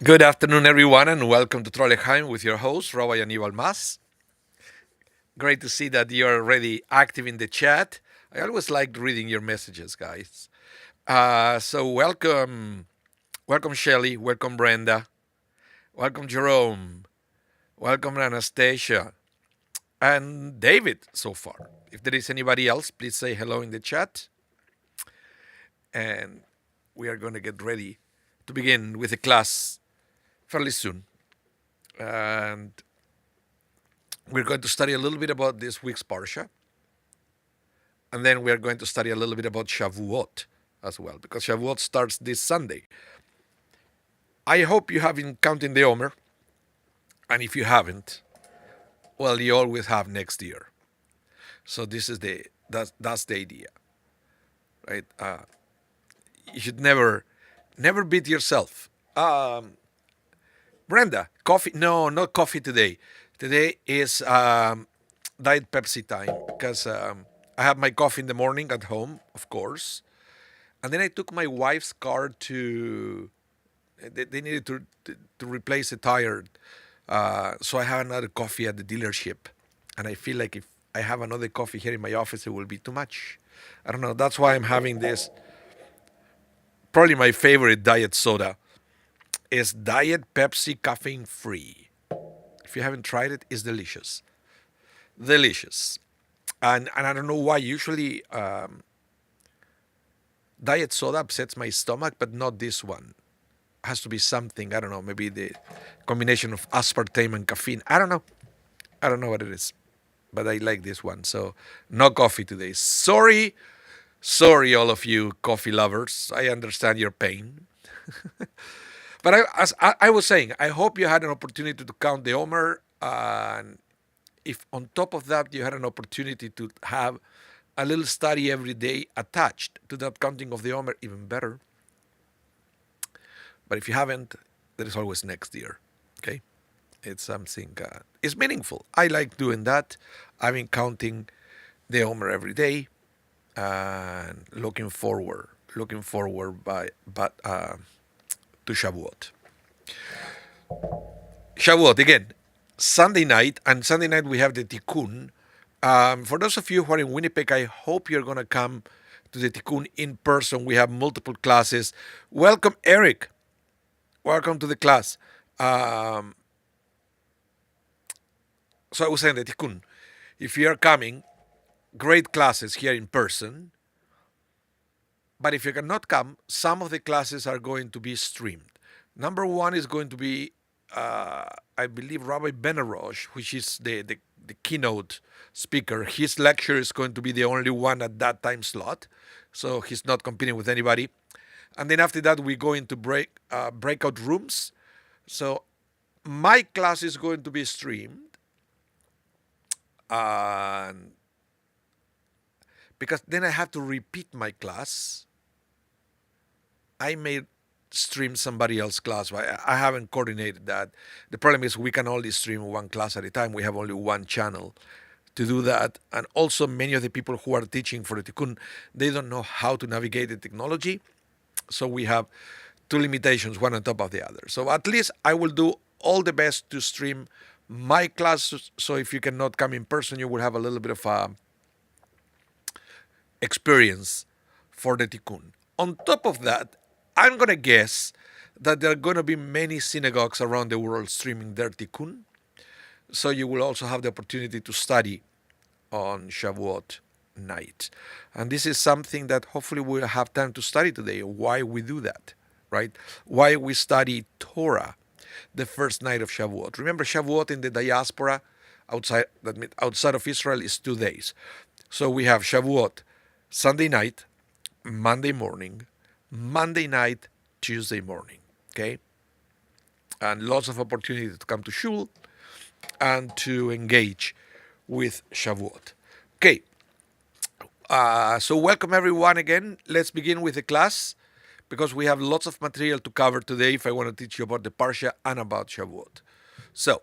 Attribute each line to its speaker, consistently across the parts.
Speaker 1: Good afternoon, everyone, and welcome to Trolleyheim with your host, Rabbi Anibal. Great to see that you're already active in the chat. I always like reading your messages, guys. So welcome Shelly, welcome Brenda, welcome Jerome, welcome Anastasia, and David so far. If there is anybody else, please say hello in the chat. And we are going to get ready to begin with the class fairly soon. And we're going to study a little bit about this week's Parsha. And then we're going to study a little bit about Shavuot as well, because Shavuot starts this Sunday. I hope you have been counting the Omer. And if you haven't, well, you always have next year. So this is that's the idea, right? You should never beat yourself. Brenda, coffee? No, not coffee today. Today is Diet Pepsi time because I have my coffee in the morning at home, of course. And then I took my wife's car to, they needed to replace a tire. So I have another coffee at the dealership. And I feel like if I have another coffee here in my office, it will be too much. I don't know. That's why I'm having this. Probably my favorite diet soda is Diet Pepsi caffeine free. If you haven't tried it, it's delicious. Delicious. And I don't know why. Usually diet soda upsets my stomach, but not this one. Has to be something, I don't know, maybe the combination of aspartame and caffeine. I don't know. I don't know what it is. But I like this one. So no coffee today. Sorry, all of you coffee lovers. I understand your pain. But as I was saying, I hope you had an opportunity to count the Omer. And if on top of that you had an opportunity to have a little study every day attached to that counting of the Omer, even better. But if you haven't, there is always next year. Okay? It's something, it's meaningful. I like doing that. I've been counting the Omer every day and looking forward to Shavuot. Shavuot, again, Sunday night, and Sunday night we have the Tikkun. For those of you who are in Winnipeg, I hope you're going to come to the Tikkun in person. We have multiple classes. Welcome, Eric. Welcome to the class. So I was saying the Tikkun. If you are coming, great classes here in person. But if you cannot come, some of the classes are going to be streamed. Number one is going to be, I believe, Rabbi Benarosh, which is the keynote speaker. His lecture is going to be the only one at that time slot. So he's not competing with anybody. And then after that, we go into breakout rooms. So my class is going to be streamed. Because then I have to repeat my class. I may stream somebody else's class. I haven't coordinated that. The problem is we can only stream one class at a time. We have only one channel to do that. And also many of the people who are teaching for the Tikkun, they don't know how to navigate the technology. So we have two limitations, one on top of the other. So at least I will do all the best to stream my class. So if you cannot come in person, you will have a little bit of experience for the Tikkun. On top of that, I'm going to guess that there are going to be many synagogues around the world streaming their Tikkun. So you will also have the opportunity to study on Shavuot night. And this is something that hopefully we'll have time to study today, why we do that, right? Why we study Torah the first night of Shavuot. Remember, Shavuot in the diaspora outside of Israel is 2 days. So we have Shavuot Sunday night, Monday morning, Monday night, Tuesday morning. Okay, and lots of opportunity to come to shul and to engage with Shavuot. Okay, so welcome everyone again. Let's begin with the class because we have lots of material to cover today if I want to teach you about the Parsha and about Shavuot. So,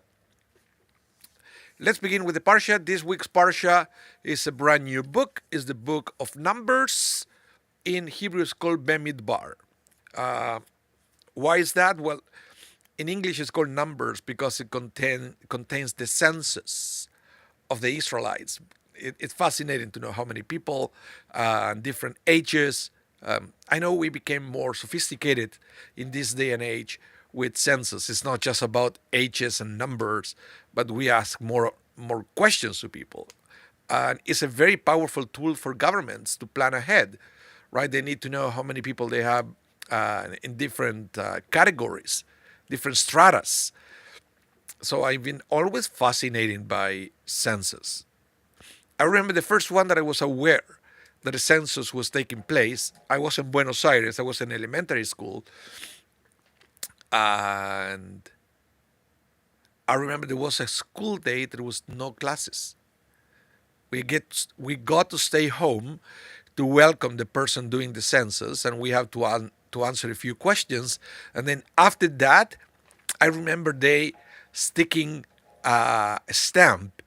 Speaker 1: let's begin with the Parsha. This week's Parsha is a brand new book. It's the book of Numbers. In Hebrew, it's called Bemidbar. Why is that? Well, in English, it's called Numbers because it contains the census of the Israelites. It's fascinating to know how many people and different ages. I know we became more sophisticated in this day and age with census. It's not just about ages and numbers, but we ask more questions to people. And it's a very powerful tool for governments to plan ahead, right? They need to know how many people they have in different categories, different stratas. So I've been always fascinated by census. I remember the first one that I was aware that a census was taking place. I was in Buenos Aires. I was in elementary school. And I remember there was a school day, there was no classes. We got to stay home to welcome the person doing the census, and we have to answer a few questions. And then after that, I remember they sticking a stamp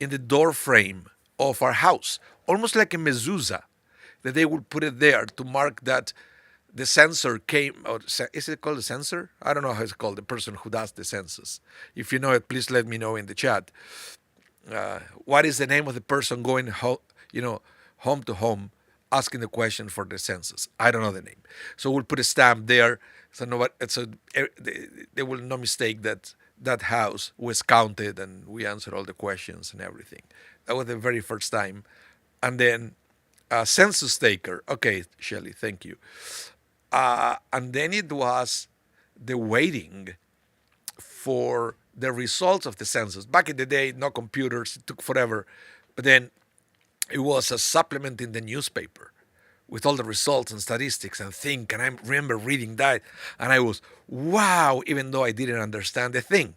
Speaker 1: in the door frame of our house, almost like a mezuzah, that they would put it there to mark that the censor came. Or is it called a censor? I don't know how it's called. The person who does the census. If you know it, please let me know in the chat. What is the name of the person going home to home, asking the question for the census? I don't know the name. So we'll put a stamp there, so they will no mistake that house was counted and we answered all the questions and everything. That was the very first time. And then census taker. Okay, Shelley, thank you. And then it was the waiting for the results of the census. Back in the day, no computers, it took forever. But then it was a supplement in the newspaper with all the results and statistics and things. And I remember reading that, and I was, wow, even though I didn't understand the thing.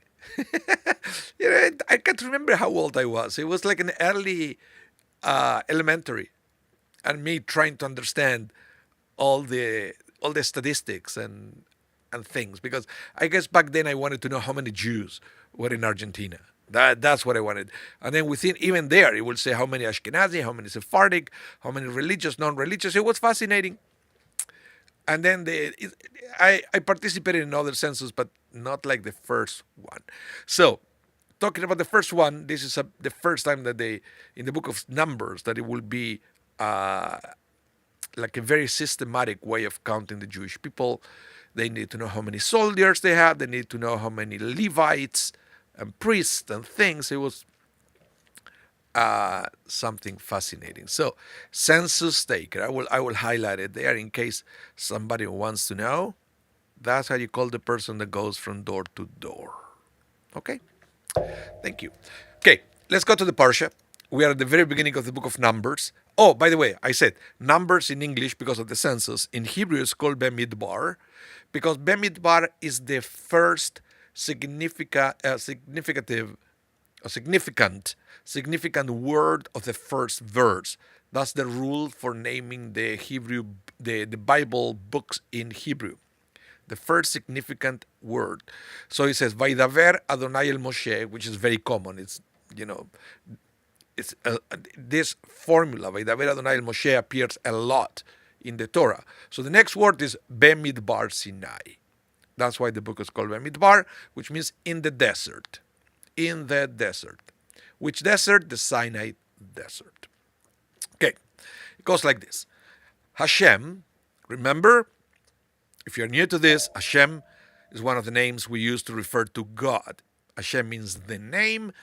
Speaker 1: I can't remember how old I was. It was like an early elementary, and me trying to understand all the statistics and things, because I guess back then I wanted to know how many Jews were in Argentina. That's what I wanted. And then within, even there, it would say how many Ashkenazi, how many Sephardic, how many religious, non-religious. It was fascinating. And then I participated in other census, but not like the first one. So, talking about the first one, this is the first time that in the book of Numbers, that it will be like a very systematic way of counting the Jewish people. They need to know how many soldiers they have. They need to know how many Levites and priests and things. It was something fascinating. So, census taker. I will highlight it there in case somebody wants to know. That's how you call the person that goes from door to door. Okay? Thank you. Okay, let's go to the Parsha. We are at the very beginning of the book of Numbers. Oh, by the way, I said Numbers in English because of the census. In Hebrew, it's called Bemidbar, because Bemidbar is the first significant word of the first verse. That's the rule for naming the Bible books in Hebrew. The first significant word. So it says, Vaidaver Adonai el Moshe, which is very common. It's this formula, Vaidaver Adonai el Moshe, appears a lot in the Torah. So the next word is Bemidbar Sinai. That's why the book is called Bemidbar, which means in the desert. In the desert. Which desert? The Sinai desert. Okay, it goes like this. Hashem, remember, if you're new to this, Hashem is one of the names we use to refer to God. Hashem means the name,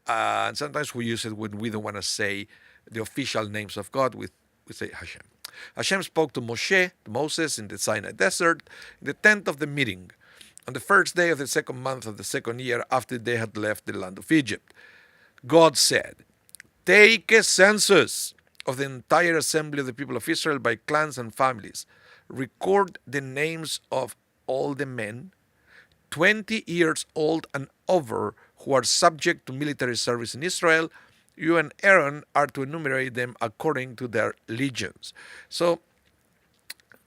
Speaker 1: and sometimes we use it when we don't want to say the official names of God. We say Hashem. Hashem spoke to Moses in the Sinai desert, in the tent of the meeting, on the first day of the second month of the second year after they had left the land of Egypt. God said, take a census of the entire assembly of the people of Israel by clans and families. record the names of all the men 20 years old and over who are subject to military service in Israel. You and Aaron are to enumerate them according to their legions. So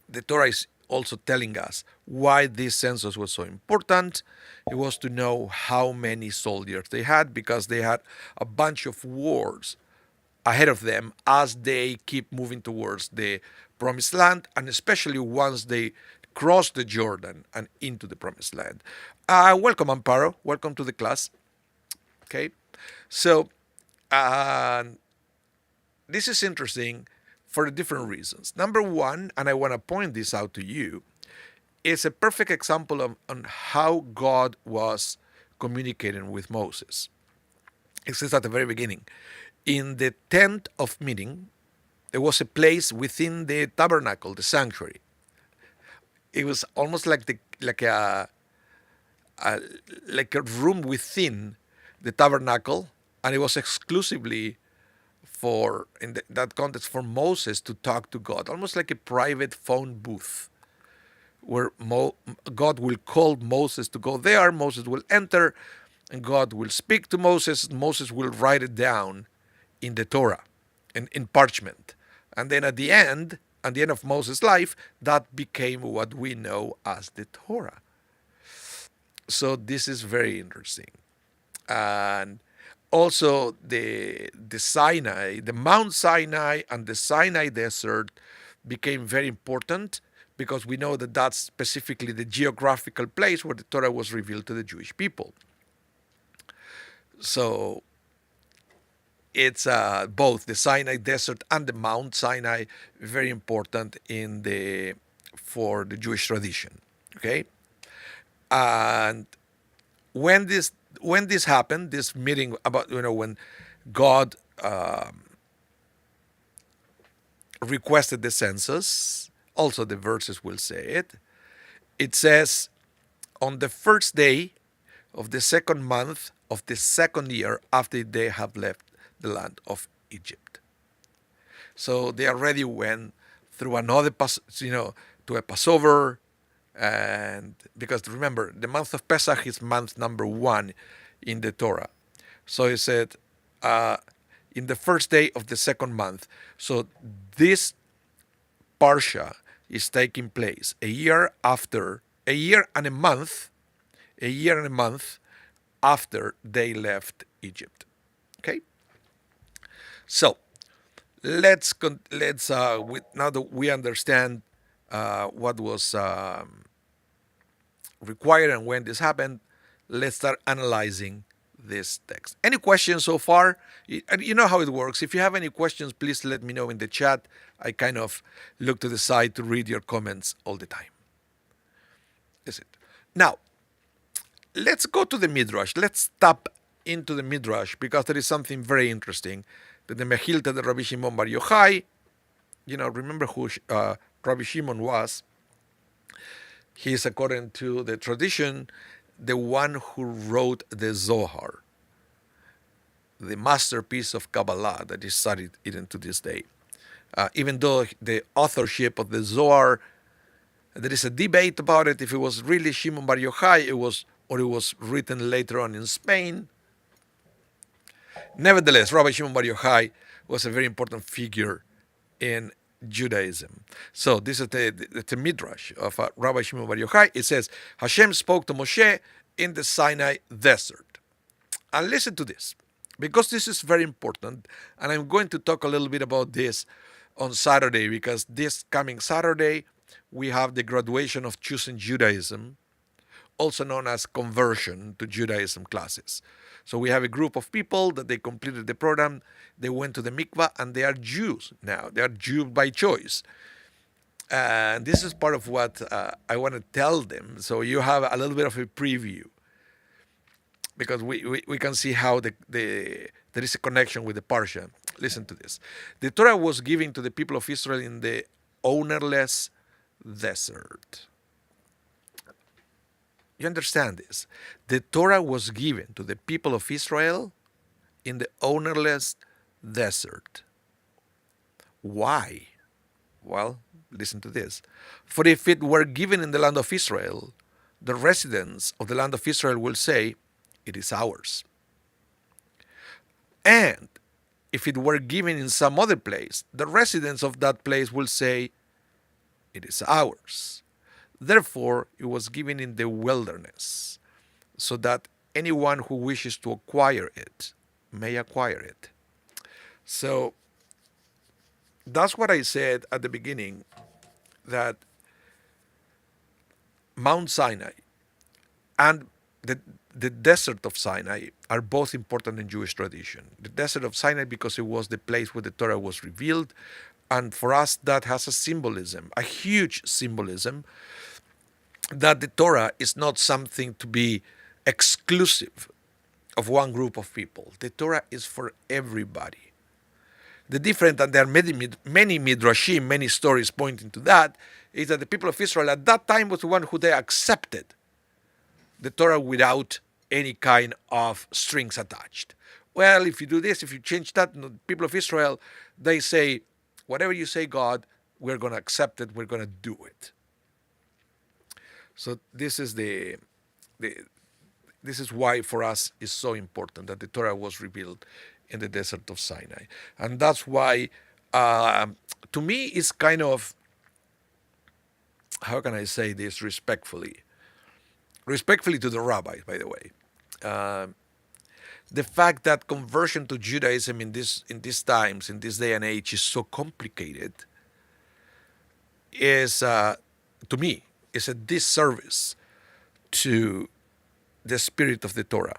Speaker 1: the Torah is also telling us why this census was so important. It was to know how many soldiers they had, because they had a bunch of wars ahead of them as they keep moving towards the promised land, and especially once they cross the Jordan and into the promised land. Welcome, Amparo. Welcome to the class. Okay, so uh, this is interesting for different reasons. Number one, and I want to point this out to you, is a perfect example of on how God was communicating with Moses. It says at the very beginning, in the tent of meeting, there was a place within the tabernacle, the sanctuary. It was almost like a like a room within the tabernacle, and it was exclusively for that context for Moses to talk to God, almost like a private phone booth where God will call Moses to go there. Moses will enter, and God will speak to Moses. Moses will write it down in the Torah, in parchment, and then at the end of Moses' life, that became what we know as the Torah. So this is very interesting. And also the Sinai, the Mount Sinai and the Sinai Desert became very important, because we know that that's specifically the geographical place where the Torah was revealed to the Jewish people. So it's both the Sinai Desert and the Mount Sinai, very important for the Jewish tradition. Okay, and when this happened, this meeting about when God requested the census, also the verses will say it. It says, on the first day of the second month of the second year after they have left the land of Egypt. So they already went through another to a Passover, and because remember the month of Pesach is month number 1 in the Torah. So he said, in the first day of the second month. So this parsha is taking place a year and a month after they left Egypt. Okay. So let's now that we understand what was required and when this happened, let's start analyzing this text. Any questions so far? You know how it works. If you have any questions, please let me know in the chat. I kind of look to the side to read your comments all the time. Is it? Now, let's go to the Midrash. Let's tap into the Midrash, because there is something very interesting. That the Mechilta de Rabbi Shimon Bar Yochai, remember who Rabbi Shimon was. He is, according to the tradition, the one who wrote the Zohar, the masterpiece of Kabbalah that is studied even to this day. Even though the authorship of the Zohar, there is a debate about it, if it was really Shimon Bar Yochai, it was written later on in Spain. Nevertheless, Rabbi Shimon Bar Yochai was a very important figure in Judaism. So this is the Midrash of Rabbi Shimon Bar Yochai. It says, Hashem spoke to Moshe in the Sinai desert. And listen to this, because this is very important, and I'm going to talk a little bit about this on Saturday, because this coming Saturday, we have the graduation of Choosing Judaism, also known as conversion to Judaism classes. So we have a group of people that they completed the program, they went to the mikvah, and they are Jews now. They are Jews by choice. And this is part of what I want to tell them. So you have a little bit of a preview, because we can see how there is a connection with the Parsha. Listen to this. The Torah was given to the people of Israel in the ownerless desert. You understand this? The Torah was given to the people of Israel in the ownerless desert. Why? Well, Listen to this. For if it were given in the land of Israel, the residents of the land of Israel will say, it is ours. And if it were given in some other place, the residents of that place will say, it is ours. Therefore, it was given in the wilderness, so that anyone who wishes to acquire it may acquire it. So that's what I said at the beginning, that Mount Sinai and the desert of Sinai are both important in Jewish tradition. The desert of Sinai because it was the place where the Torah was revealed, and for us that has a symbolism, a huge symbolism, that the Torah is not something to be exclusive of one group of people. The Torah is for everybody. The difference, and there are many midrashim, many stories pointing to that, is that the people of Israel at that time was the one who they accepted the Torah without any kind of strings attached. Well, if you do this, if you change that, the people of Israel, they say, whatever you say, God, we're going to accept it, we're going to do it. So this is this is why for us it's so important that the Torah was revealed in the desert of Sinai. And that's why, to me, it's kind of, how can I say this respectfully? Respectfully to the rabbis, by the way. The fact that conversion to Judaism in these times, in this day and age, is so complicated is, to me, is a disservice to the spirit of the Torah.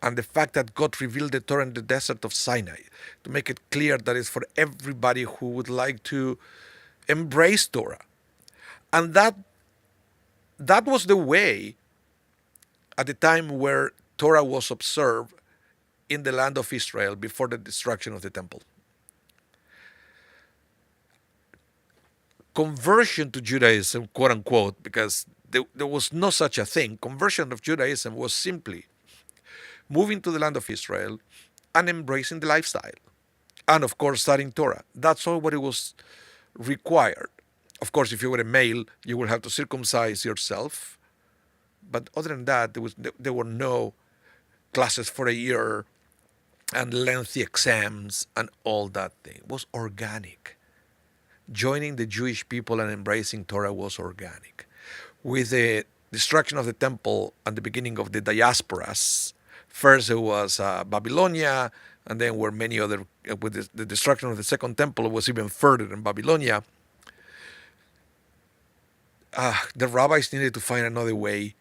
Speaker 1: And the fact that God revealed the Torah in the desert of Sinai to make it clear that it's for everybody who would like to embrace Torah. And that was the way at the time where Torah was observed in the land of Israel before the destruction of the temple. Conversion to Judaism, quote unquote, because there was no such a thing. Conversion of Judaism was simply moving to the land of Israel and embracing the lifestyle. And of course, studying Torah. That's all what it was required. Of course, if you were a male, you would have to circumcise yourself. But other than that, there were no classes for a year and lengthy exams and all that thing. It was organic. Joining the Jewish people and embracing Torah was organic. With the destruction of the temple and the beginning of the diasporas, first it was Babylonia, and then were many other, with the destruction of the second temple, it was even further in Babylonia. The rabbis needed to find another way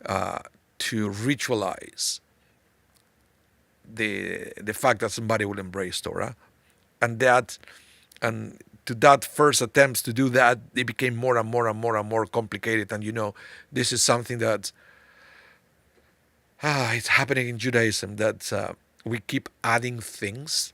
Speaker 1: to ritualize the fact that somebody will embrace Torah, and to that first attempts to do that, they became more and more and more and more complicated. And this is something that it's happening in Judaism, that we keep adding things.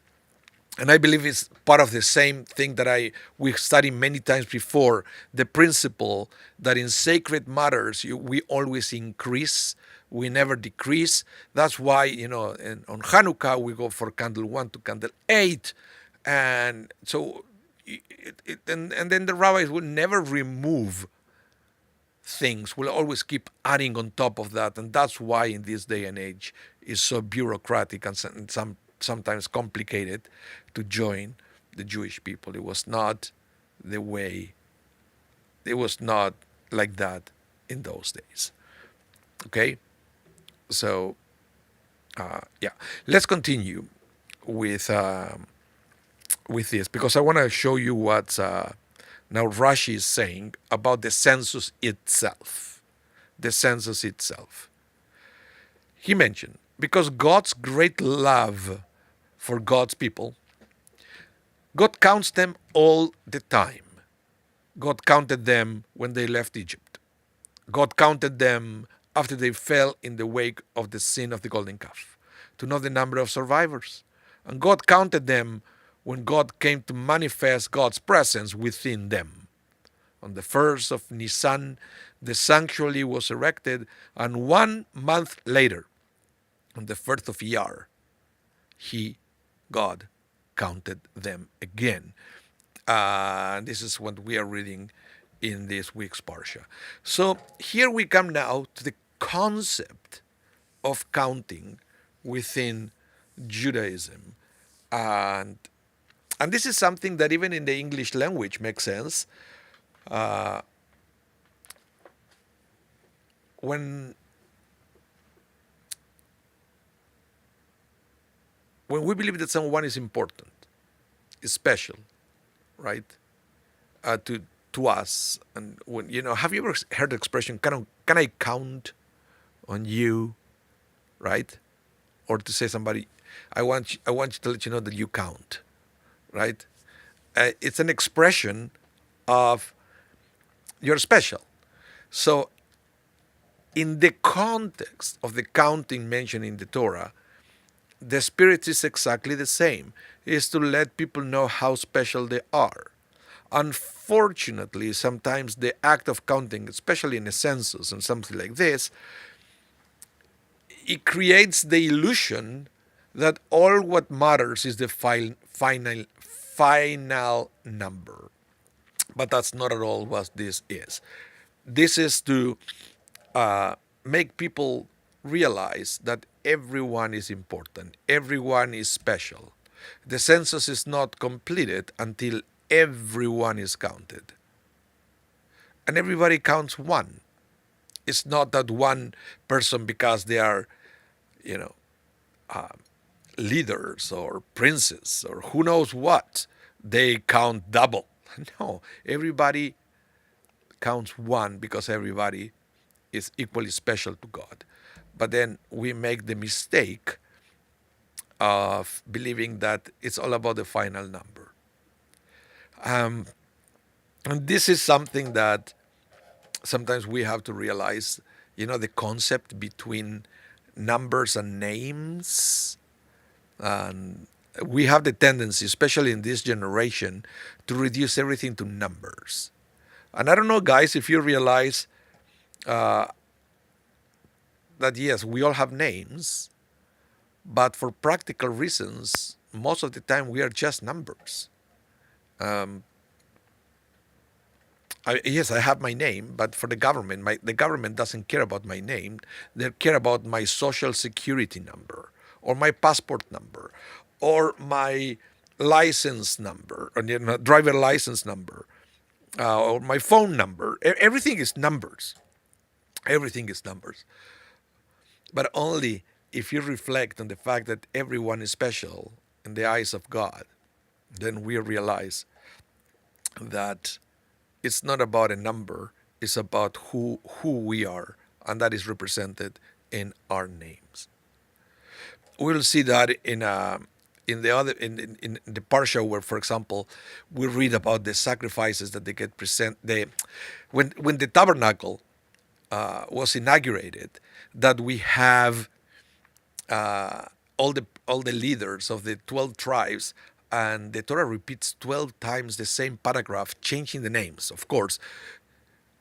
Speaker 1: And I believe it's part of the same thing that we've studied many times before, the principle that in sacred matters we always increase, we never decrease. That's why, on Hanukkah we go for candle 1 to candle 8. And so, and then the rabbis will never remove things, will always keep adding on top of that. And that's why in this day and age is so bureaucratic and sometimes complicated to join the Jewish people. It was not like that in those days. Okay? So, let's continue with this, because I want to show you what now Rashi is saying about the census itself. The census itself. He mentioned, because God's great love for God's people, God counts them all the time. God counted them when they left Egypt. God counted them after they fell in the wake of the sin of the golden calf, to know the number of survivors. And God counted them when God came to manifest God's presence within them. On the 1st of Nisan, the sanctuary was erected, and 1 month later, on the 1st of Iyar, God, counted them again. This is what we are reading in this week's Parsha. So here we come now to the concept of counting within Judaism. And, and this is something that even in the English language makes sense. When when we believe that someone is important, is special, right? To us, and when have you ever heard the expression "Can I count on you?" Right? Or to say somebody, I want you to let you know that you count, right? It's an expression of you're special. So, in the context of the counting mentioned in the Torah, the spirit is exactly the same. It is to let people know how special they are. Unfortunately, sometimes the act of counting, especially in a census and something like this, it creates the illusion that all what matters is the final number. But that's not at all what this is. This is to make people realize that everyone is important, everyone is special. The census is not completed until everyone is counted. And everybody counts one. It's not that one person, because they are, you know, leaders or princes or who knows what, they count double. No, everybody counts one because everybody is equally special to God. But then we make the mistake of believing that it's all about the final number. And this is something that sometimes we have to realize, the concept between numbers and names. And we have the tendency, especially in this generation, to reduce everything to numbers. And I don't know, guys, if you realize that yes, we all have names, but for practical reasons, most of the time we are just numbers. Yes, I have my name, but for the government, the government doesn't care about my name. They care about my social security number, or my passport number, or my license number, or driver license number, or my phone number. Everything is numbers. Everything is numbers. But only if you reflect on the fact that everyone is special in the eyes of God, then we realize that it's not about a number, it's about who we are, and that is represented in our names. We'll see that in the parsha where, for example, we read about the sacrifices that they get present. When the tabernacle was inaugurated, that we have all the leaders of the 12 tribes, and the Torah repeats 12 times the same paragraph, changing the names, of course,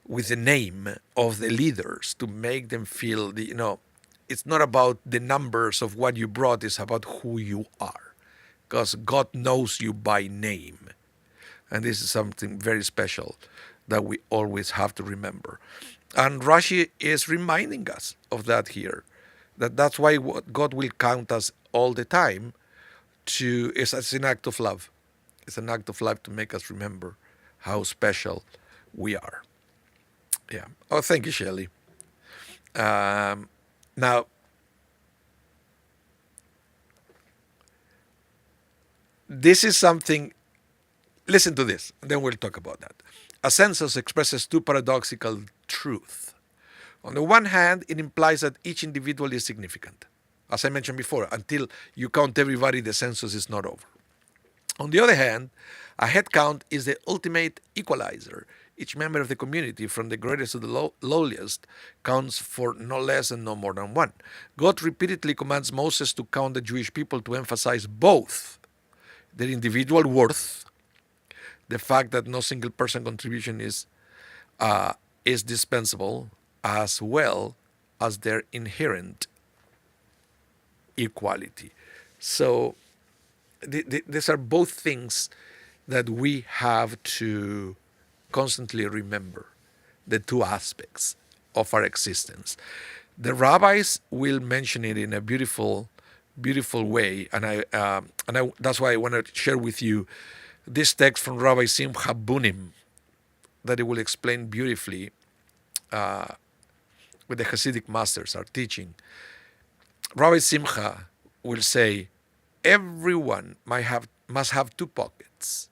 Speaker 1: with the name of the leaders to make them feel it's not about the numbers of what you brought, it's about who you are, because God knows you by name. And this is something very special that we always have to remember. And Rashi is reminding us of that here, that's why God will count us all the time. It's an act of love. It's an act of love to make us remember how special we are. Yeah. Oh, thank you, Shelley. Now, this is something. Listen to this, and then we'll talk about that. A census expresses two paradoxical truths. On the one hand, it implies that each individual is significant. As I mentioned before, until you count everybody, the census is not over. On the other hand, a head count is the ultimate equalizer. Each member of the community, from the greatest to the lowliest, counts for no less and no more than one. God repeatedly commands Moses to count the Jewish people to emphasize both their individual worth, the fact that no single person contribution is dispensable, as well as their inherent equality. So these are both things that we have to constantly remember the two aspects of our existence. The rabbis will mention it in a beautiful, beautiful way, and that's why I want to share with you this text from Rabbi Simcha Bunim that it will explain beautifully what the Hasidic masters are teaching. Rabbi Simcha will say, everyone must have two pockets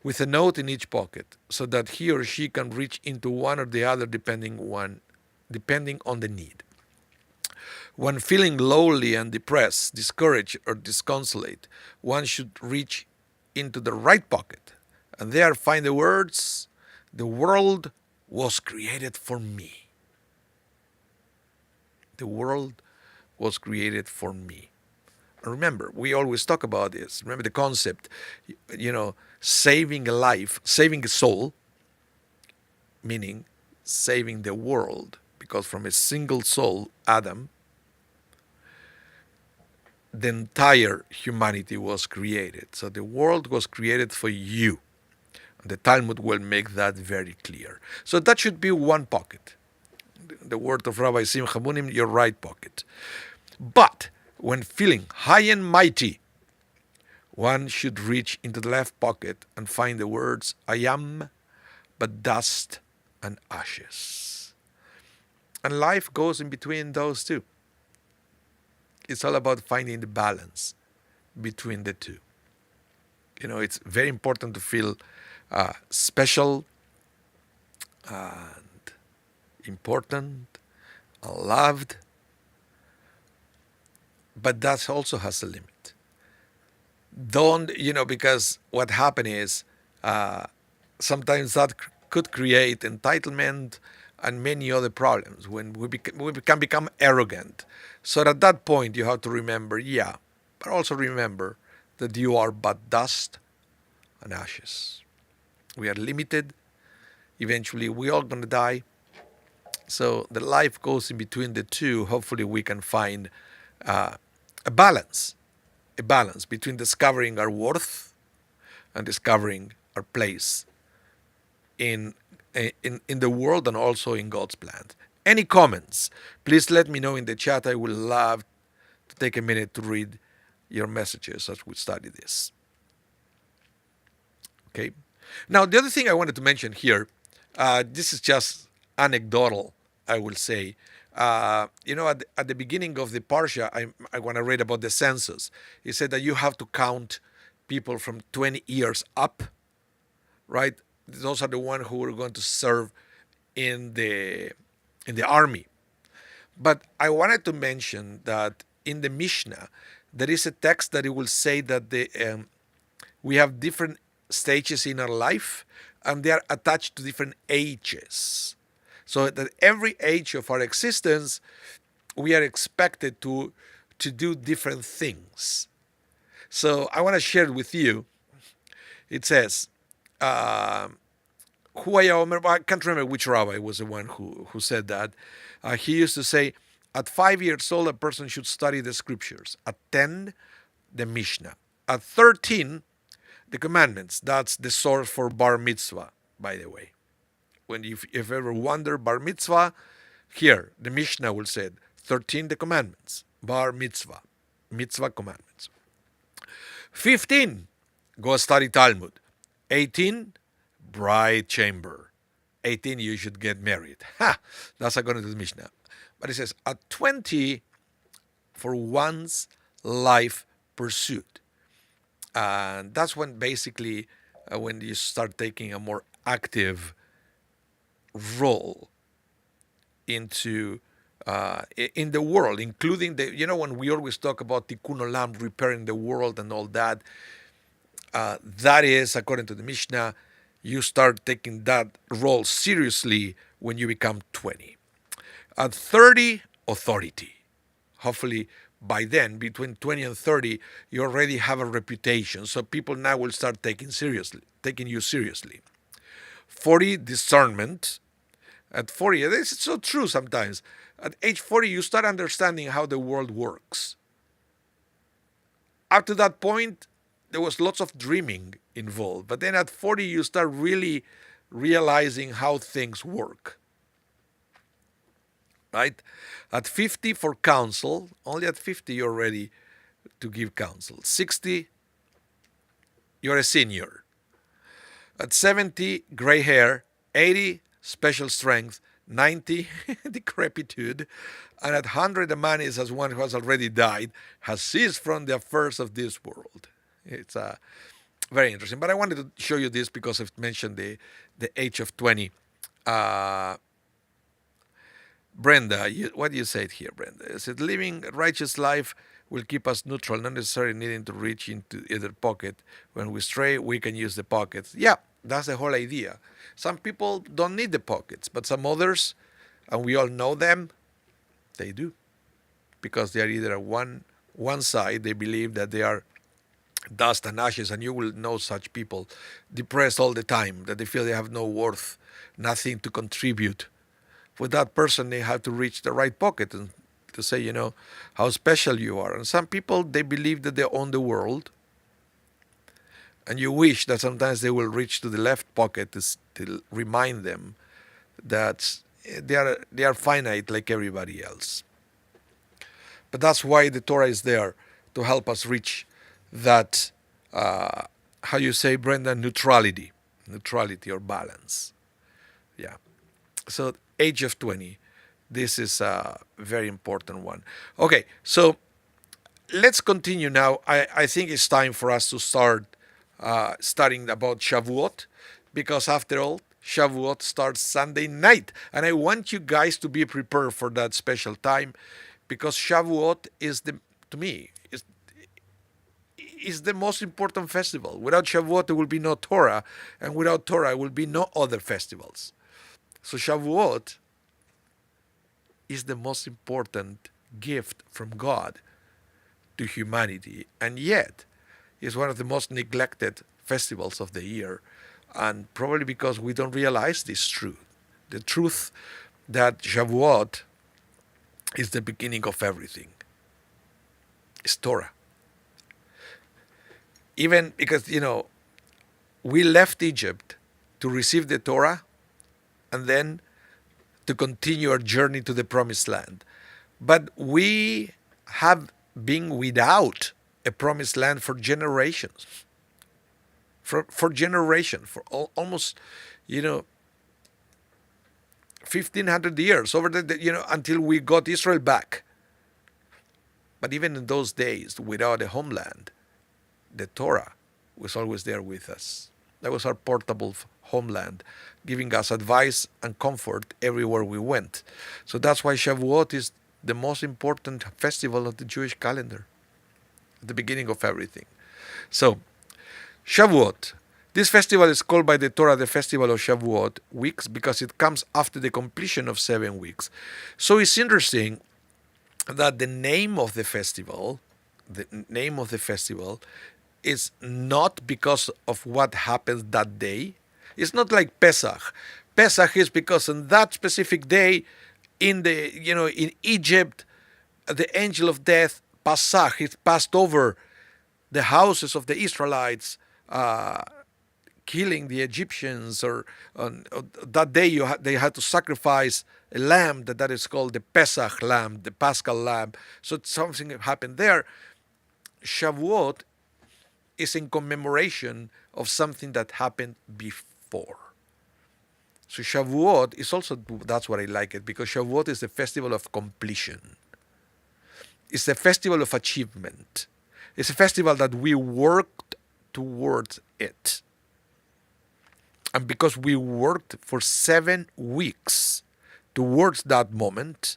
Speaker 1: with a note in each pocket so that he or she can reach into one or the other depending on the need. When feeling lonely and depressed, discouraged, or disconsolate, one should reach into the right pocket and there find the words, "The world was created for me." The world was created for me. Remember, we always talk about this. Remember the concept, saving a life, saving a soul, meaning saving the world, because from a single soul, Adam, the entire humanity was created. So the world was created for you. And the Talmud will make that very clear. So that should be one pocket. The word of Rabbi Simcha Bunim, your right pocket. But when feeling high and mighty, one should reach into the left pocket and find the words, "I am but dust and ashes." And life goes in between those two. It's all about finding the balance between the two. It's very important to feel special and important and loved, but that also has a limit. Don't, because what happened is sometimes that could create entitlement and many other problems when we can become arrogant. So at that point, you have to remember, but also remember that you are but dust and ashes. We are limited. Eventually, we all going to die. So the life goes in between the two. Hopefully, we can find a balance between discovering our worth and discovering our place in the world and also in God's plan. Any comments? Please let me know in the chat. I would love to take a minute to read your messages as we study this. Okay. Now, the other thing I wanted to mention here, this is just anecdotal, I will say. At the beginning of the Parsha, I want to read about the census. It said that you have to count people from 20 years up, right? Those are the ones who are going to serve in the army. But I wanted to mention that in the Mishnah, there is a text that it will say that we have different stages in our life, and they are attached to different ages. So that every age of our existence, we are expected to do different things. So I want to share with you. It says, I can't remember which rabbi was the one who said that. He used to say, at 5 years old, a person should study the scriptures. At 10, the Mishnah. At 13, the commandments. That's the source for bar mitzvah, by the way. When if you ever wonder bar mitzvah, here, the Mishnah will say 13, the commandments. Bar mitzvah. Mitzvah commandments. 15, go study Talmud. 18, bride chamber. 18, you should get married. That's according to the Mishnah. But it says, at 20, for one's life pursuit. And that's when basically, when you start taking a more active role into in the world, including when we always talk about tikkun olam, repairing the world and all that, that is, according to the Mishnah, you start taking that role seriously when you become 20. At 30, authority. Hopefully, by then, between 20 and 30, you already have a reputation, so people now will start taking you seriously. 40, discernment. At 40, this is so true sometimes. At age 40, you start understanding how the world works. Up to that point, there was lots of dreaming involved. But then at 40, you start really realizing how things work, right? At 50 for counsel, only at 50 you're ready to give counsel. 60, you're a senior. At 70, gray hair. 80, special strength. 90, decrepitude. And at 100, a man is as one who has already died, has ceased from the affairs of this world. It's very interesting. But I wanted to show you this because I've mentioned the age of 20. Uh, Brenda, what do you say here, Brenda? Is it living a righteous life will keep us neutral, not necessarily needing to reach into either pocket. When we stray, we can use the pockets. Yeah, that's the whole idea. Some people don't need the pockets, but some others, and we all know them, they do. Because they are either one side, they believe that they are dust and ashes, and you will know such people depressed all the time, that they feel they have no worth, nothing to contribute. For that person, they have to reach the right pocket and to say, how special you are. And some people, they believe that they own the world. And you wish that sometimes they will reach to the left pocket to remind them that they are finite like everybody else. But that's why the Torah is there, to help us reach that, how you say, Brenda, neutrality or balance. Yeah. So age of 20, this is a very important one. Okay, so let's continue now. I think it's time for us to start studying about Shavuot, because after all, Shavuot starts Sunday night. And I want you guys to be prepared for that special time, because Shavuot is, to me, is the most important festival. Without Shavuot, there will be no Torah, and without Torah, there will be no other festivals. So Shavuot is the most important gift from God to humanity, and yet is one of the most neglected festivals of the year, and probably because we don't realize this truth. The truth that Shavuot is the beginning of everything. It's Torah. Even because, we left Egypt to receive the Torah and then to continue our journey to the promised land. But we have been without a promised land for generations. For generations, for almost, 1,500 years, over until we got Israel back. But even in those days, without a homeland, the Torah was always there with us. That was our portable homeland, giving us advice and comfort everywhere we went. So that's why Shavuot is the most important festival of the Jewish calendar, the beginning of everything. So, Shavuot. This festival is called by the Torah the festival of Shavuot weeks because it comes after the completion of 7 weeks. So it's interesting that the name of the festival is not because of what happens that day. It's not like Pesach. Pesach is because on that specific day, in Egypt, the angel of death, Pasach, it passed over the houses of the Israelites, killing the Egyptians, or that day they had to sacrifice a lamb that is called the Pesach lamb, the Paschal lamb. So something happened there. Shavuot is in commemoration of something that happened before. So Shavuot is also, that's what I like it, because Shavuot is the festival of completion. It's the festival of achievement. It's a festival that we worked towards it. And because we worked for 7 weeks towards that moment,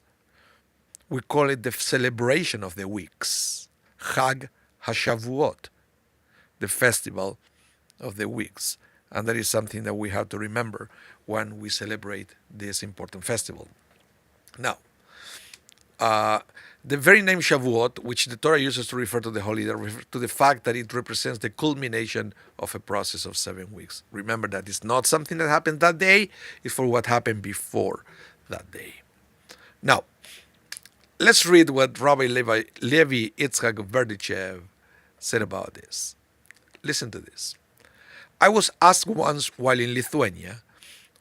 Speaker 1: we call it the celebration of the weeks. Chag HaShavuot, the festival of the weeks. And that is something that we have to remember when we celebrate this important festival. Now, the very name Shavuot, which the Torah uses to refer to the holiday, refers to the fact that it represents the culmination of a process of 7 weeks. Remember that it's not something that happened that day, it's for what happened before that day. Now, let's read what Rabbi Levi Yitzchak Berdichev said about this. Listen to this. I was asked once while in Lithuania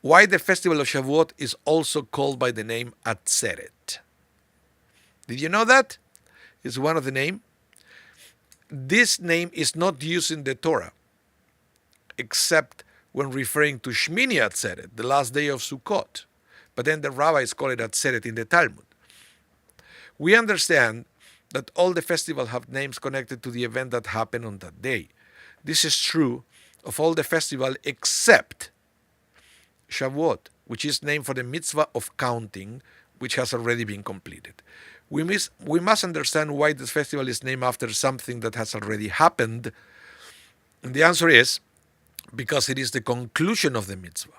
Speaker 1: why the festival of Shavuot is also called by the name Atzeret. Did you know that? It's one of the name. This name is not used in the Torah, except when referring to Shmini Atzeret, the last day of Sukkot. But then the rabbis call it Atzeret in the Talmud. We understand that all the festivals have names connected to the event that happened on that day. This is true of all the festivals except Shavuot, which is named for the mitzvah of counting, which has already been completed. We must understand why this festival is named after something that has already happened. And the answer is because it is the conclusion of the mitzvah.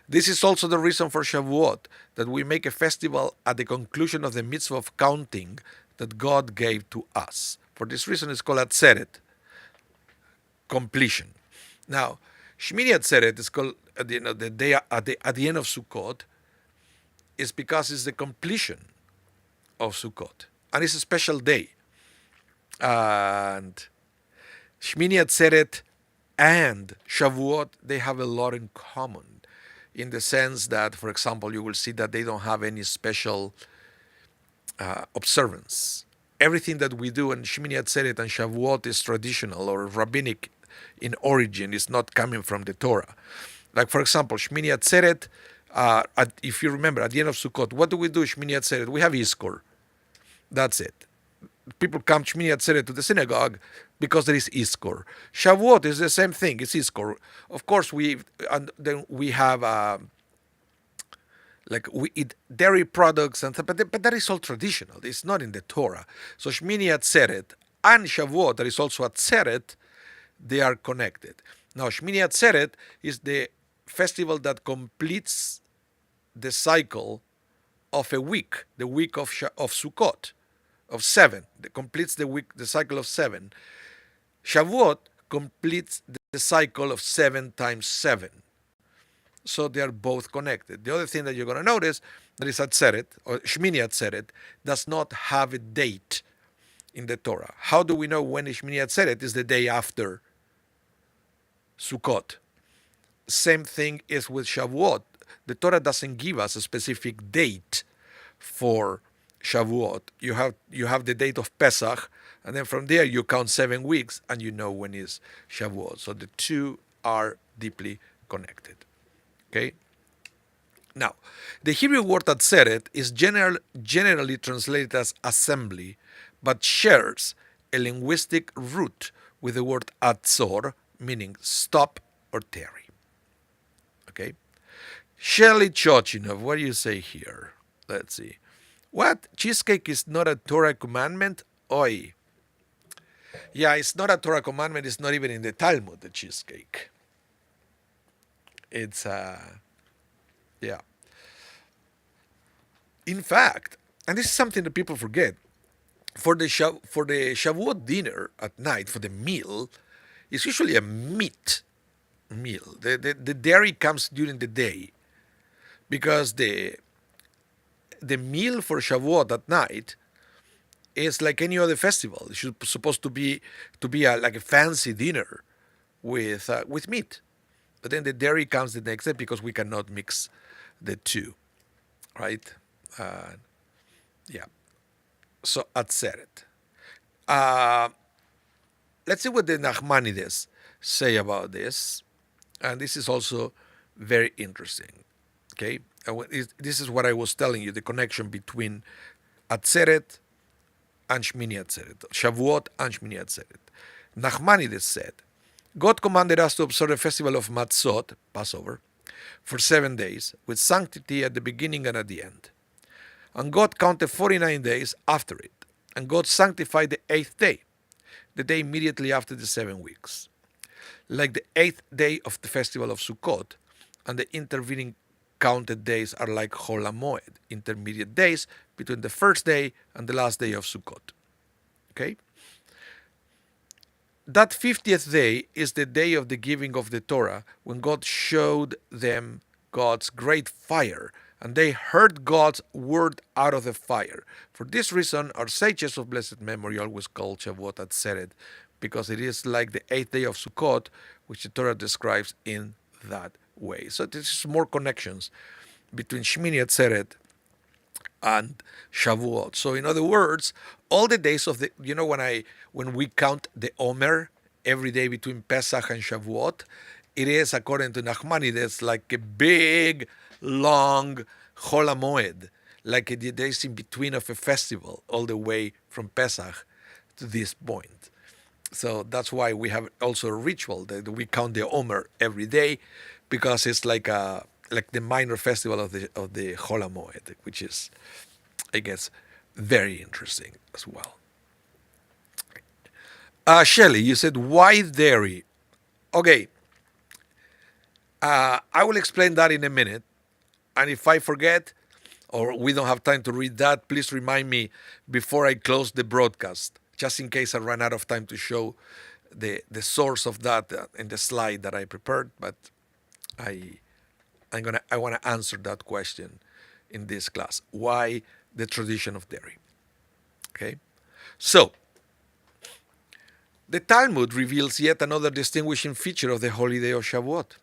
Speaker 1: This is also the reason for Shavuot, that we make a festival at the conclusion of the mitzvah of counting that God gave to us. For this reason, it's called Atzeret, completion. Now, Shmini Atzeret is called the day at the end of Sukkot, is because it's the completion of Sukkot, and it's a special day. And Shmini Atzeret and Shavuot, they have a lot in common, in the sense that, for example, you will see that they don't have any special observance. Everything that we do in Shmini Atzeret and Shavuot is traditional or rabbinic in origin. It's not coming from the Torah. Like, for example, Shmini Atzeret, if you remember, at the end of Sukkot, what do we do Shmini Atzeret? We have Iskor. That's it. People come Shmini Atzeret to the synagogue because there is Iskor. Shavuot is the same thing. It's Iskor. Of course, we have we eat dairy products and but that is all traditional. It's not in the Torah. So Shmini Atzeret and Shavuot, that is also Atzeret, they are connected. Now, Shmini Atzeret is the festival that completes the cycle of a week, the week of Sukkot, of 7. It completes the cycle of 7. Shavuot completes the cycle of 7 times 7. So they are both connected. The other thing that you're going to notice, that is Atzeret, or Shmini Atzeret, does not have a date in the Torah. How do we know when Shmini Atzeret is the day after Sukkot? Same thing is with Shavuot. The Torah doesn't give us a specific date for Shavuot. You have the date of Pesach, and then from there you count 7 weeks, and you know when is Shavuot. So the two are deeply connected. Okay. Now, the Hebrew word Atzeret is generally translated as assembly, but shares a linguistic root with the word Atzor, meaning stop or tarry. Okay. Shirley Chochinov, what do you say here? Let's see. What? Cheesecake is not a Torah commandment? Oi. Yeah, it's not a Torah commandment. It's not even in the Talmud, the cheesecake. It's, yeah. In fact, and this is something that people forget, for the Shavuot dinner at night, for the meal, it's usually a meat meal. The dairy comes during the day, because the meal for Shavuot at night is like any other festival. It's supposed to be like a fancy dinner with meat. But then the dairy comes the next day because we cannot mix the two, right? Yeah. So Atzeret. Let's see what the Nachmanides say about this. And this is also very interesting. Okay? This is what I was telling you, the connection between Atzeret and Shmini Atzeret, Shavuot and Shmini Atzeret. Nachmanides said, God commanded us to observe the festival of Matzot, Passover, for 7 days, with sanctity at the beginning and at the end. And God counted 49 days after it. And God sanctified the 8th day, the day immediately after the 7 weeks. Like the 8th day of the festival of Sukkot, and the intervening counted days are like Chol HaMoed, intermediate days between the first day and the last day of Sukkot. Okay? That 50th day is the day of the giving of the Torah, when God showed them God's great fire, and they heard God's word out of the fire. For this reason, our sages of blessed memory always call Shavuot Atzeret, because it is like the 8th day of Sukkot, which the Torah describes in that way. So this is more connections between Shmini Atzeret and Shavuot. So in other words, all the days of the when we count the Omer every day between Pesach and Shavuot, it is according to Nachmanides like a big long Chol HaMoed, like the days in between of a festival, all the way from Pesach to this point. So that's why we have also a ritual that we count the Omer every day, because it's like the minor festival of the Chol HaMoed, which is, I guess, very interesting as well. Shelley, you said why dairy? Okay, I will explain that in a minute. And if I forget or we don't have time to read that, please remind me before I close the broadcast, just in case I run out of time to show the source of that in the slide that I prepared. But I want to answer that question in this class. Why the tradition of dairy? Okay, so the Talmud reveals yet another distinguishing feature of the holiday of Shavuot.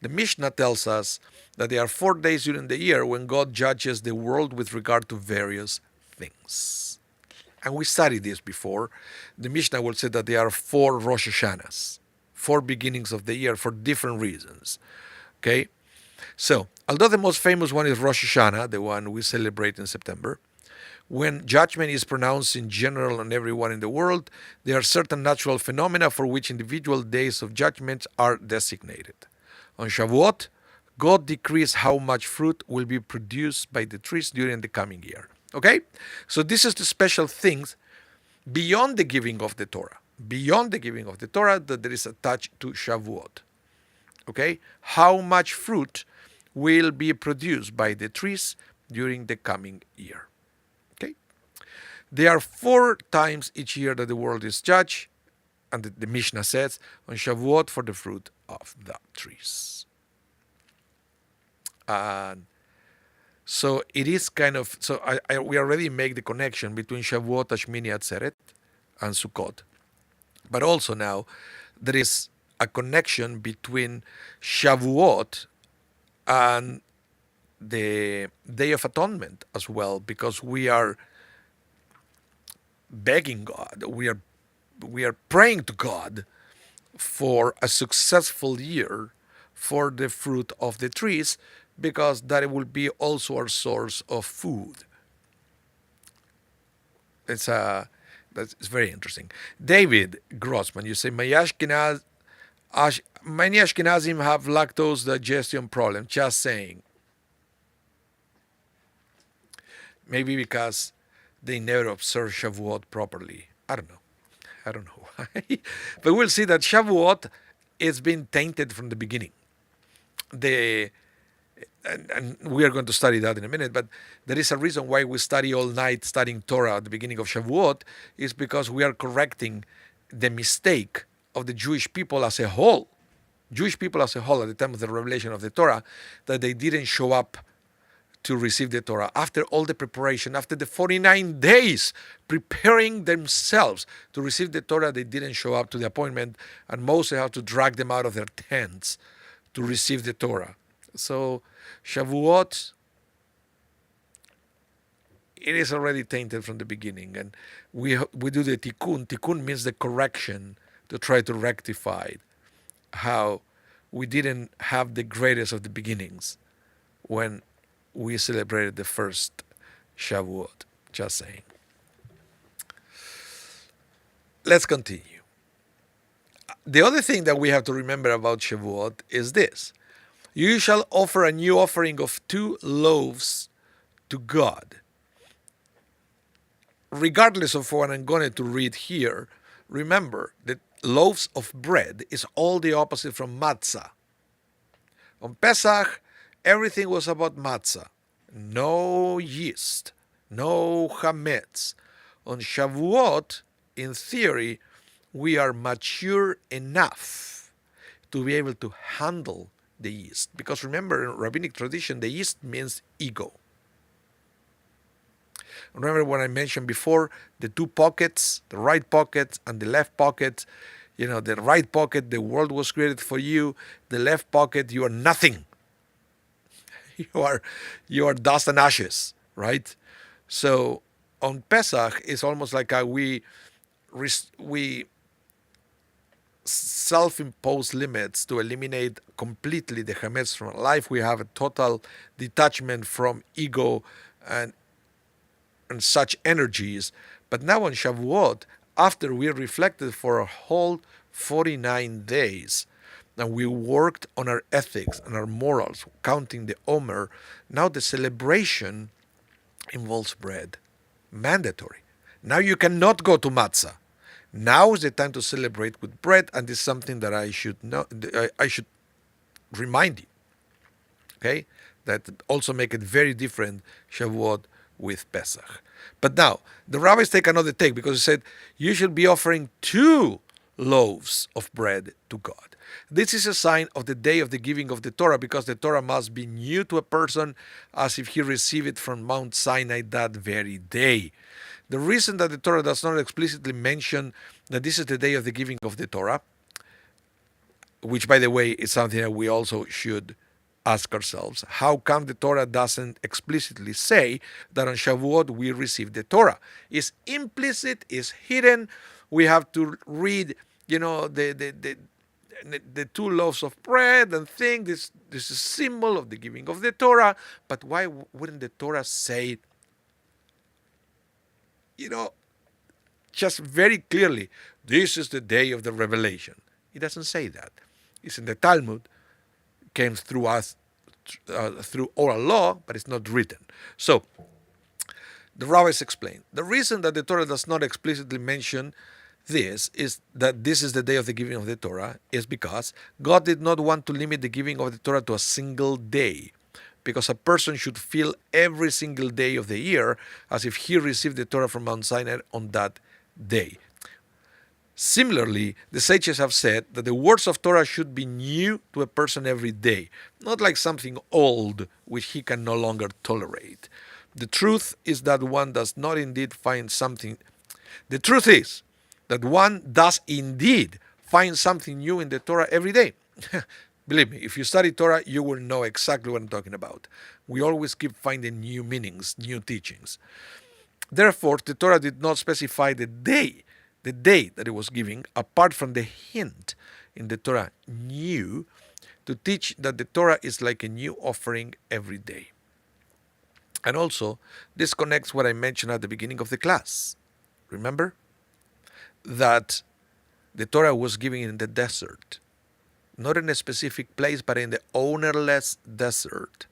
Speaker 1: The Mishnah tells us that there are 4 days during the year when God judges the world with regard to various things. And we studied this before. The Mishnah will say that there are 4 Rosh Hashanahs, 4 beginnings of the year for different reasons. Okay? So, although the most famous one is Rosh Hashanah, the one we celebrate in September, when judgment is pronounced in general on everyone in the world, there are certain natural phenomena for which individual days of judgment are designated. On Shavuot, God decrees how much fruit will be produced by the trees during the coming year. Okay? So this is the special things beyond the giving of the Torah. Beyond the giving of the Torah that there is attached to Shavuot. Okay? How much fruit will be produced by the trees during the coming year. Okay? There are 4 times each year that the world is judged, and the Mishnah says, on Shavuot for the fruit of the trees. And so it is kind of, so we already make the connection between Shavuot, Shmini Atzeret, and Sukkot. But also now, there is a connection between Shavuot and the Day of Atonement as well, because we are begging God, we are praying to God for a successful year for the fruit of the trees, because that will be also our source of food. That's very interesting. David Grossman, you say many Ashkenazim have lactose digestion problem. Just saying. Maybe because they never observe Shavuot properly. I don't know why. But we'll see that Shavuot is been tainted from the beginning. And we are going to study that in a minute, but there is a reason why we study all night studying Torah at the beginning of Shavuot, is because we are correcting the mistake of the Jewish people as a whole. Jewish people as a whole at the time of the revelation of the Torah, that they didn't show up to receive the Torah. After all the preparation, after the 49 days preparing themselves to receive the Torah, they didn't show up to the appointment, and Moses had to drag them out of their tents to receive the Torah. So Shavuot, it is already tainted from the beginning, and we do the tikkun. Tikkun means the correction, to try to rectify how we didn't have the greatest of the beginnings when we celebrated the first Shavuot. Just saying. Let's continue. The other thing that we have to remember about Shavuot is this. You shall offer a new offering of 2 loaves to God. Regardless of what I'm going to read here, remember that loaves of bread is all the opposite from matzah. On Pesach, everything was about matzah. No yeast, no chametz. On Shavuot, in theory, we are mature enough to be able to handle the yeast. Because remember, in rabbinic tradition, the yeast means ego. Remember when I mentioned before the two pockets, the right pocket and the left pocket. The right pocket, the world was created for you. The left pocket, you are nothing. You are you are dust and ashes, right? So on Pesach, it's almost like we self-imposed limits to eliminate completely the chametz from our life. We have a total detachment from ego and such energies. But now on Shavuot, after we reflected for a whole 49 days, and we worked on our ethics and our morals, counting the Omer, now the celebration involves bread. Mandatory. Now you cannot go to matzah. Now is the time to celebrate with bread, and this is something that I should know. I should remind you. Okay, that also make it very different Shavuot with Pesach. But now the rabbis take another take because they said you should be offering 2 loaves of bread to God. This is a sign of the day of the giving of the Torah, because the Torah must be new to a person as if he received it from Mount Sinai that very day. The reason that the Torah does not explicitly mention that this is the day of the giving of the Torah, which by the way is something that we also should ask ourselves, how come the Torah doesn't explicitly say that on Shavuot we receive the Torah? It's implicit, it's hidden. We have to read, the 2 loaves of bread and think this is a symbol of the giving of the Torah. But why wouldn't the Torah say, just very clearly, this is the day of the revelation? It doesn't say that. It's in the Talmud, came through us through oral law, but it's not written. So the rabbis explain the reason that the Torah does not explicitly mention this is that this is the day of the giving of the Torah is because God did not want to limit the giving of the Torah to a single day, because a person should feel every single day of the year as if he received the Torah from Mount Sinai on that day. Similarly, the sages have said that the words of Torah should be new to a person every day, not like something old which he can no longer tolerate. The truth is that one does not indeed find something. The truth is that one does indeed find something new in the Torah every day. Believe me, if you study Torah, you will know exactly what I'm talking about. We always keep finding new meanings, new teachings. Therefore, the Torah did not specify the day that it was giving, apart from the hint in the Torah, new, to teach that the Torah is like a new offering every day. And also, this connects what I mentioned at the beginning of the class. Remember? That the Torah was given in the desert, not in a specific place, but in the ownerless desert,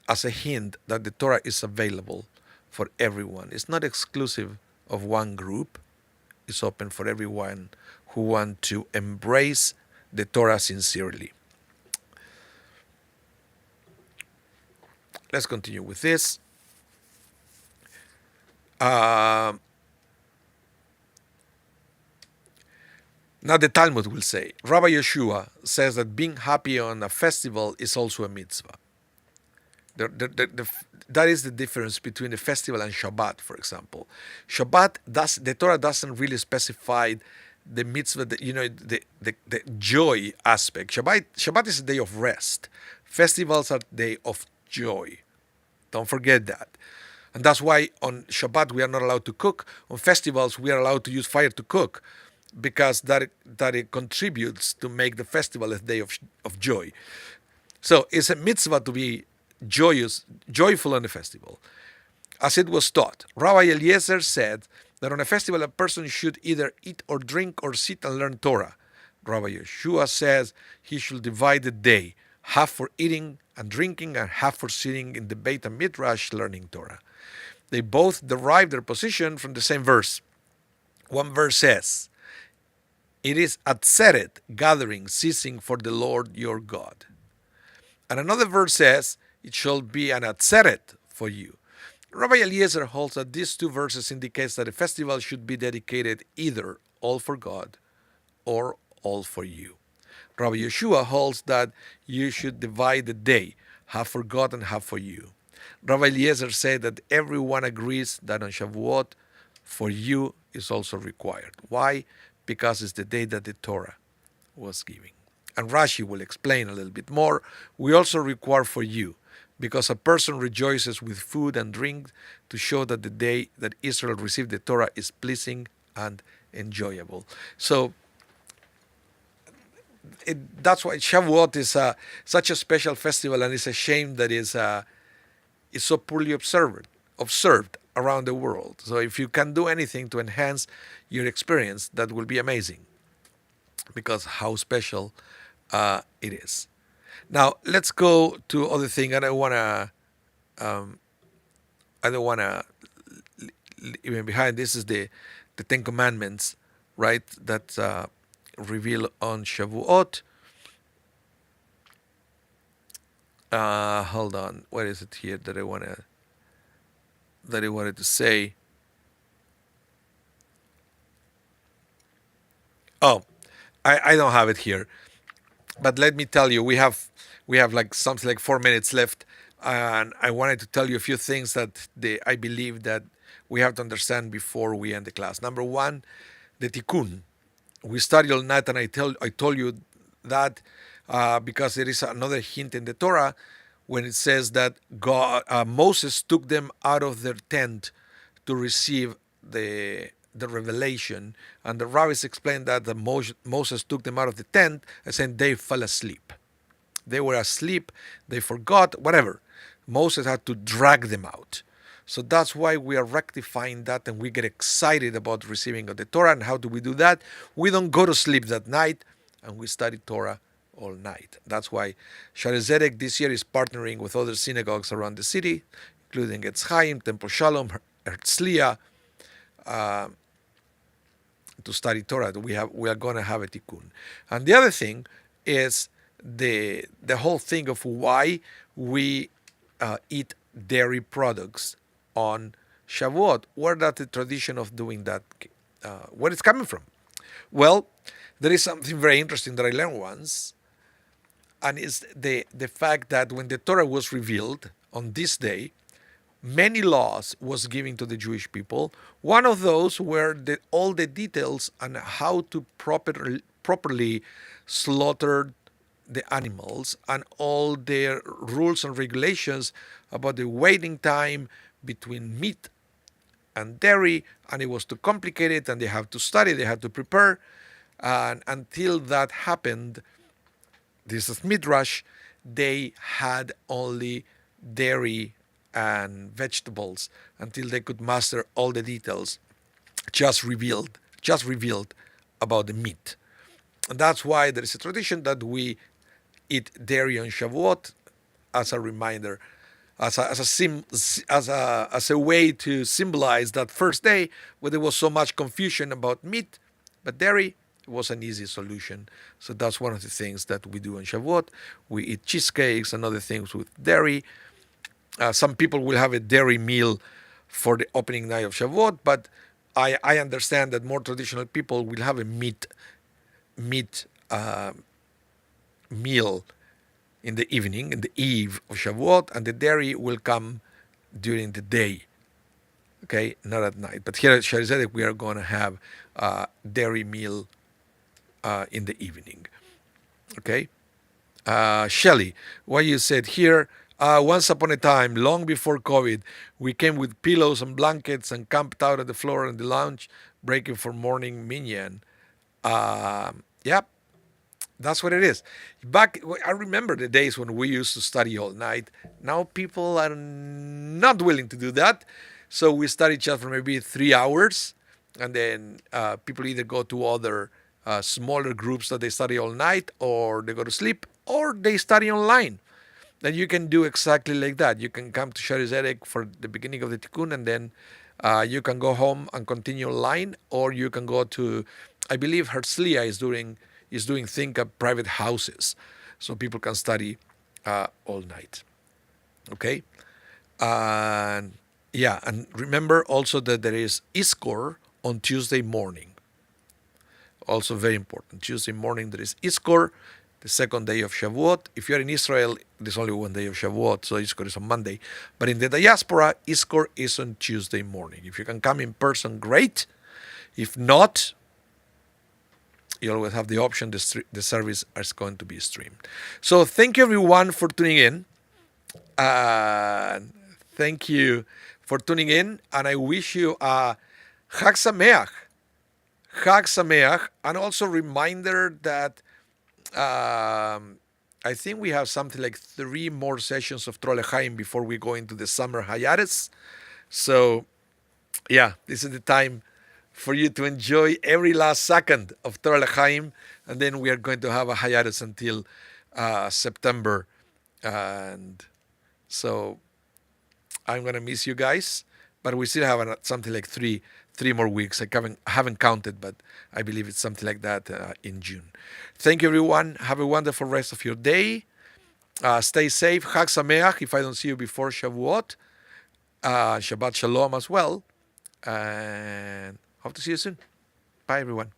Speaker 1: as a hint that the Torah is available for everyone. It's not exclusive of one group. It's open for everyone who want to embrace the Torah sincerely. Let's continue with this. Now the Talmud will say, Rabbi Yeshua says that being happy on a festival is also a mitzvah. That is the difference between a festival and Shabbat, for example. The Torah doesn't really specify the mitzvah, the joy aspect. Shabbat is a day of rest. Festivals are a day of joy. Don't forget that. And that's why on Shabbat we are not allowed to cook. On festivals we are allowed to use fire to cook, because that it contributes to make the festival a day of joy. So it's a mitzvah to be joyful on a festival, as it was taught. Rabbi Eliezer said that on a festival a person should either eat or drink or sit and learn Torah. Rabbi Yeshua says he should divide the day, half for eating and drinking and half for sitting in the Beit HaMidrash learning Torah. They both derive their position from the same verse. One verse says, it is atzeret, gathering, ceasing for the Lord your God. And another verse says, it shall be an atzeret for you. Rabbi Eliezer holds that these 2 verses indicates that a festival should be dedicated either all for God or all for you. Rabbi Yeshua holds that you should divide the day, half for God and half for you. Rabbi Eliezer said that everyone agrees that on Shavuot, for you is also required. Why? Because it's the day that the Torah was given. And Rashi will explain a little bit more. We also require for you, because a person rejoices with food and drink to show that the day that Israel received the Torah is pleasing and enjoyable. So that's why Shavuot is such a special festival, and it's a shame that it's so poorly observed around the world. So if you can do anything to enhance your experience, that will be amazing, because how special it is. Now let's go to other thing. I don't wanna even behind. This is the Ten Commandments, right? That reveal on Shavuot. Hold on. What is it here that I wanted to say? Oh, I don't have it here. But let me tell you, we have like something like 4 minutes left, and I wanted to tell you a few things that I believe that we have to understand before we end the class. Number one, the tikkun. We studied all night, and I told you that because there is another hint in the Torah when it says that Moses took them out of their tent to receive the revelation, and the rabbis explained that Moses took them out of the tent and said they fell asleep. They were asleep, they forgot, whatever. Moses had to drag them out. So that's why we are rectifying that, and we get excited about receiving of the Torah. And how do we do that? We don't go to sleep that night, and we study Torah all night. That's why Shaare Zedek this year is partnering with other synagogues around the city, including Etz Chaim, Temple Shalom, Herzliya, to study Torah. We are going to have a tikkun. And the other thing is the whole thing of why we eat dairy products on Shavuot. Where that the tradition of doing that, where it's coming from? Well, there is something very interesting that I learned once, and it's the fact that when the Torah was revealed on this day, many laws was given to the Jewish people. One of those were all the details on how to properly slaughter the animals, and all their rules and regulations about the waiting time between meat and dairy, and it was too complicated, and they have to study, they have to prepare, and until that happened, this is Midrash, they had only dairy and vegetables until they could master all the details just revealed about the meat. And that's why there is a tradition that we eat dairy on Shavuot as a reminder, as a way to symbolize that first day where there was so much confusion about meat, but dairy was an easy solution. So that's one of the things that we do on Shavuot. We eat cheesecakes and other things with dairy. Some people will have a dairy meal for the opening night of Shavuot, but I understand that more traditional people will have a meat meal in the evening, in the eve of Shavuot, and the dairy will come during the day, okay, not at night. But here at Shaare Zedek, we are going to have a dairy meal in the evening, okay? Shelly, what you said here, once upon a time, long before COVID, we came with pillows and blankets and camped out on the floor in the lounge, breaking for morning minyan. Yep, that's what it is. I remember the days when we used to study all night. Now people are not willing to do that. So we study just for maybe 3 hours. And then people either go to other smaller groups that they study all night, or they go to sleep, or they study online. Then you can do exactly like that. You can come to Shaare Zedek for the beginning of the Tikkun, and then you can go home and continue online, or you can go to, I believe Herzliya is doing think of private houses, so people can study all night. Okay, and yeah, and remember also that there is Iskor on Tuesday morning. Also very important. Tuesday morning there is Iskor, the second day of Shavuot. If you're in Israel, there's only one day of Shavuot, so Iskor is on Monday. But in the diaspora, Iskor is on Tuesday morning. If you can come in person, great. If not, you always have the option. The service is going to be streamed. So thank you everyone for tuning in. Thank you for tuning in, and I wish you a Chag Sameach. Chag Sameach, and also reminder that I think we have something like 3 more sessions of Torah L'Chaim before we go into the summer hiatus. So, yeah, this is the time for you to enjoy every last second of Torah L'Chaim, and then we are going to have a hiatus until September. And so I'm going to miss you guys, but we still have something like three more weeks. I haven't counted, but I believe it's something like that in June. Thank you, everyone. Have a wonderful rest of your day. Stay safe. Chag Sameach if I don't see you before Shavuot. Shabbat Shalom as well. And hope to see you soon. Bye, everyone.